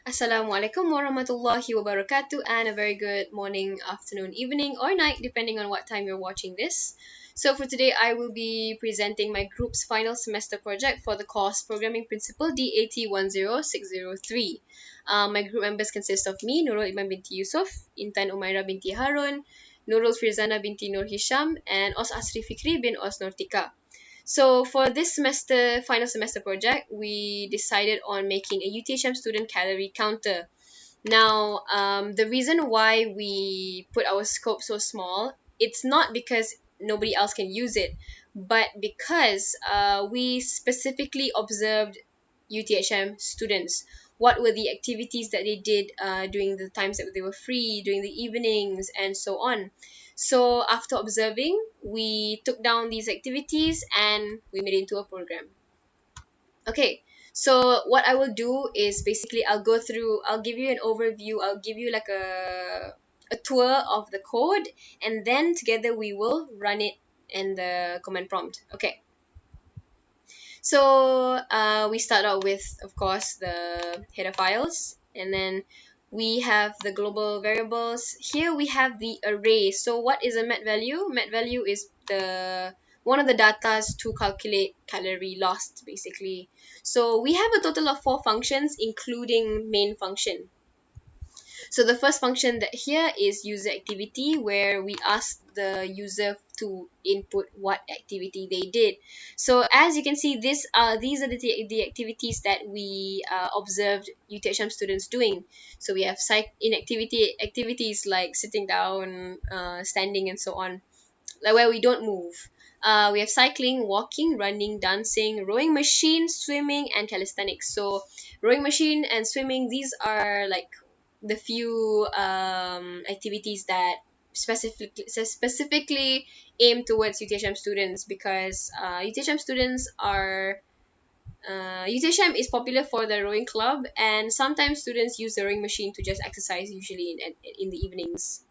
Assalamualaikum warahmatullahi wabarakatuh, and a very good morning, afternoon, evening, or night, depending on what time you're watching this. So, for today, I will be presenting my group's final semester project for the course Programming Principle DAT 10603. My group members consist of me, Nurul Iman Binti Yusuf, Intan Umaira Binti Harun, Nurul Firzanah Binti Nur Hisham, and Asri Fikri bin Nortika. So for this semester, final semester project, we decided on making a UTHM student calorie counter. Now, the reason why we put our scope so small, it's not because nobody else can use it, but because we specifically observed UTHM students. What were the activities that they did during the times that they were free, during the evenings, and so on. So after observing, we took down these activities and we made it into a program. Okay, so what I will do is basically I'll give you an overview, I'll give you like a tour of the code, and then together we will run it in the command prompt. Okay. So we start out with, of course, the header files, and then we have the global variables. Here we have the array. So what is a met value? Met value is the one of the datas to calculate calorie lost, basically. So we have a total of 4 functions, including main function. So the first function that here is user activity, where we ask the user to input what activity they did. So as you can see, these are the activities that we observed UTHM students doing. So we have inactivity activities like sitting down, standing, and so on, like where we don't move. We have cycling, walking, running, dancing, rowing machine, swimming, and calisthenics. So rowing machine and swimming, these are like the few activities that specifically aim towards UTHM students, because UTHM students are UTHM is popular for the rowing club, and sometimes students use the rowing machine to just exercise, usually in the evenings.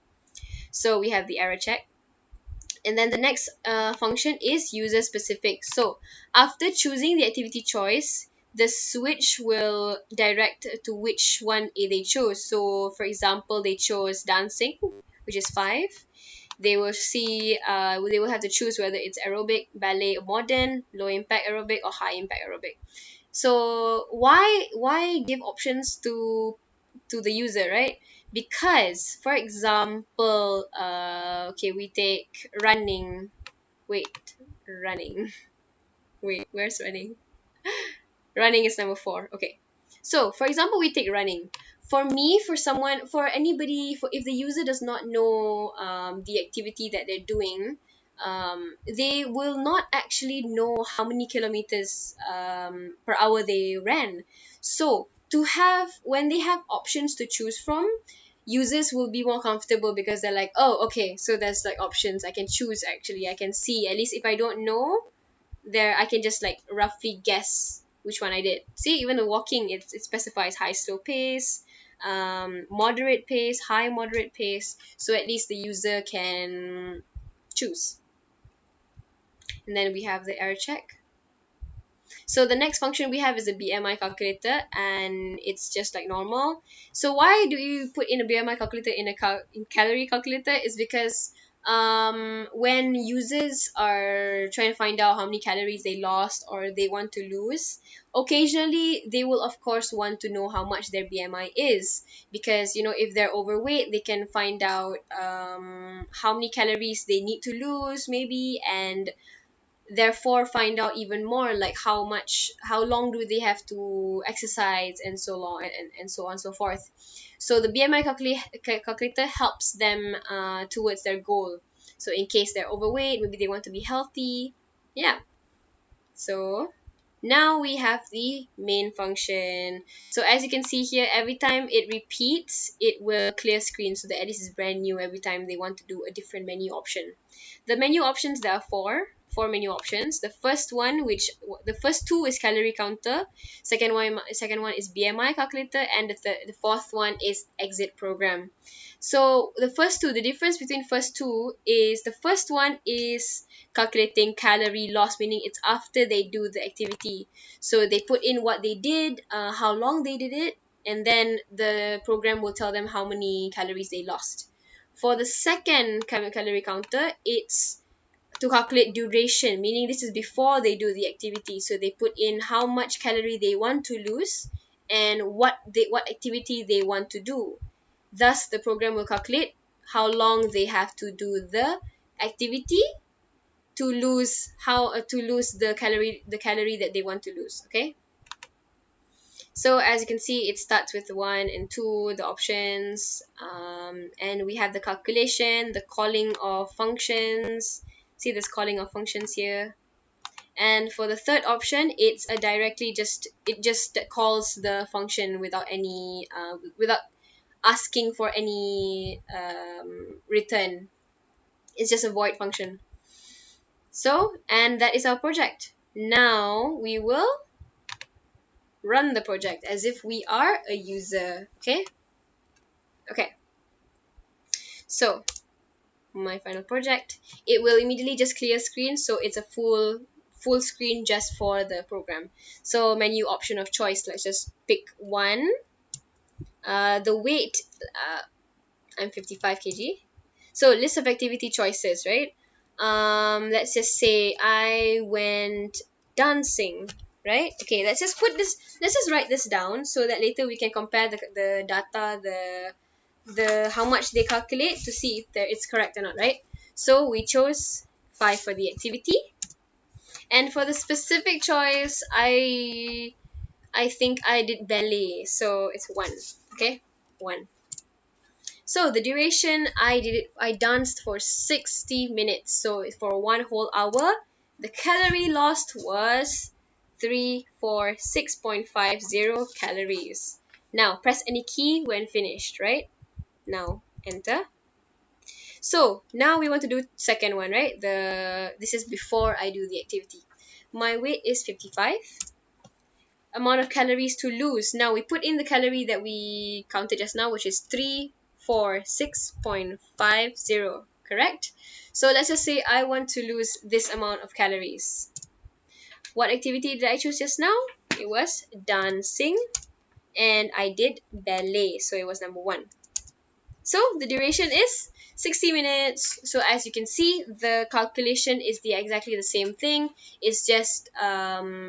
So we have the error check. And then the next function is user specific. So after choosing the activity choice, the switch will direct to which one they chose. So for example, they chose dancing, which is 5. They will see they will have to choose whether it's aerobic, ballet, or modern, low impact aerobic, or high impact aerobic. So why give options to the user, right? Because, for example, okay, we take running. Wait, running. Wait, where's running? Running is number 4. Okay. So, for example, we take running. For me, for someone, for anybody, for if the user does not know the activity that they're doing, they will not actually know how many kilometers per hour they ran. So, when they have options to choose from, users will be more comfortable, because they're like, oh, okay, so there's like options I can choose. Actually, I can see, at least if I don't know, there I can just like roughly guess which one I did. See, even the walking, it specifies high, slow pace, moderate pace, high, moderate pace, so at least the user can choose. And then we have the error check. So the next function we have is a BMI calculator, and it's just like normal. So why do you put in a BMI calculator in calorie calculator? Is because when users are trying to find out how many calories they lost or they want to lose, occasionally they will of course want to know how much their BMI is, because if they're overweight, they can find out how many calories they need to lose maybe, and therefore find out even more, like how long do they have to exercise, and so long, and so on and so forth. So the BMI calculator helps them towards their goal. So in case they're overweight, maybe they want to be healthy. Yeah. So now we have the main function. So as you can see here, every time it repeats, it will clear screen, so that at least it's brand new every time they want to do a different menu option. The menu options, there are four menu options. The first two is calorie counter. Second one is BMI calculator, and the fourth one is exit program. So the difference between first two is, the first one is calculating calorie loss, meaning it's after they do the activity. So they put in what they did, how long they did it, and then the program will tell them how many calories they lost. For the second calorie counter, it's to calculate duration, meaning this is before they do the activity. So they put in how much calorie they want to lose and what activity they want to do. Thus, the program will calculate how long they have to do the activity to lose the calorie that they want to lose. Okay. So as you can see, it starts with 1 and 2, the options, and we have the calculation, the calling of functions. See this calling of functions here. And for the third option, it's a directly it just calls the function without any without asking for any return. It's just a void function. So, and that is our project. Now we will run the project as if we are a user. Okay, so my final project, it will immediately just clear screen, so it's a full screen just for the program. So menu option of choice, let's just pick one. The weight, I'm 55 kg. So list of activity choices, right? Let's just say I went dancing, right? Okay, let's just write this down so that later we can compare the data, the how much they calculate to see if it's correct or not, right? So we chose 5 for the activity, and for the specific choice, I think I did ballet, so it's 1. Okay, 1. So the duration, I danced for 60 minutes. So for 1 whole hour, the calorie lost was 346.50 calories. Now press any key when finished, right? Now enter. So now we want to do second one, right? This is before I do the activity. My weight is 55. Amount of calories to lose. Now we put in the calorie that we counted just now, which is 346.50, correct? So let's just say I want to lose this amount of calories. What activity did I choose just now? It was dancing, and I did ballet, so it was number 1. So the duration is 60 minutes. So as you can see, the calculation is exactly the same thing. It's just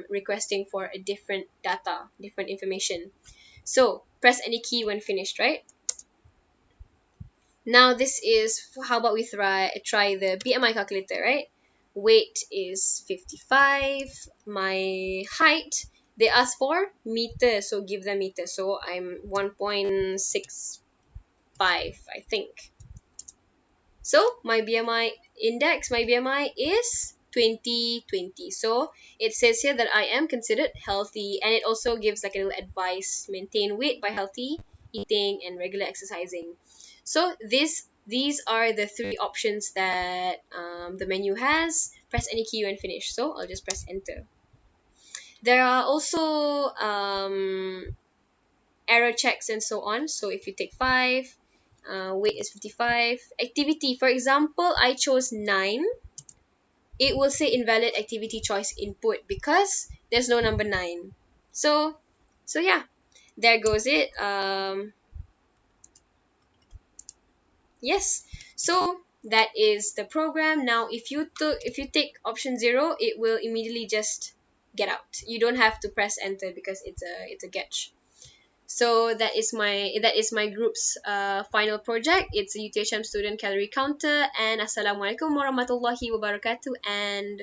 requesting for a different data, different information. So press any key when finished, right? Now this is, how about we try the BMI calculator, right? Weight is 55. My height, they ask for meters, so give them meters. So I'm 1.65, I think. So my BMI index, my BMI is 2020. So it says here that I am considered healthy, and it also gives like a little advice: maintain weight by healthy eating and regular exercising. So these are the 3 options that the menu has. Press any key when finished. So I'll just press enter. There are also error checks and so on. So if you take 5, weight is 55. Activity, for example, I chose 9. It will say invalid activity choice input because there's no number 9. So yeah, there goes it. Yes, so that is the program. Now if you take option 0, it will immediately just get out. You don't have to press enter because it's a getch. So that is my group's final project. It's a UTHM student calorie counter. And Assalamualaikum warahmatullahi wabarakatuh, and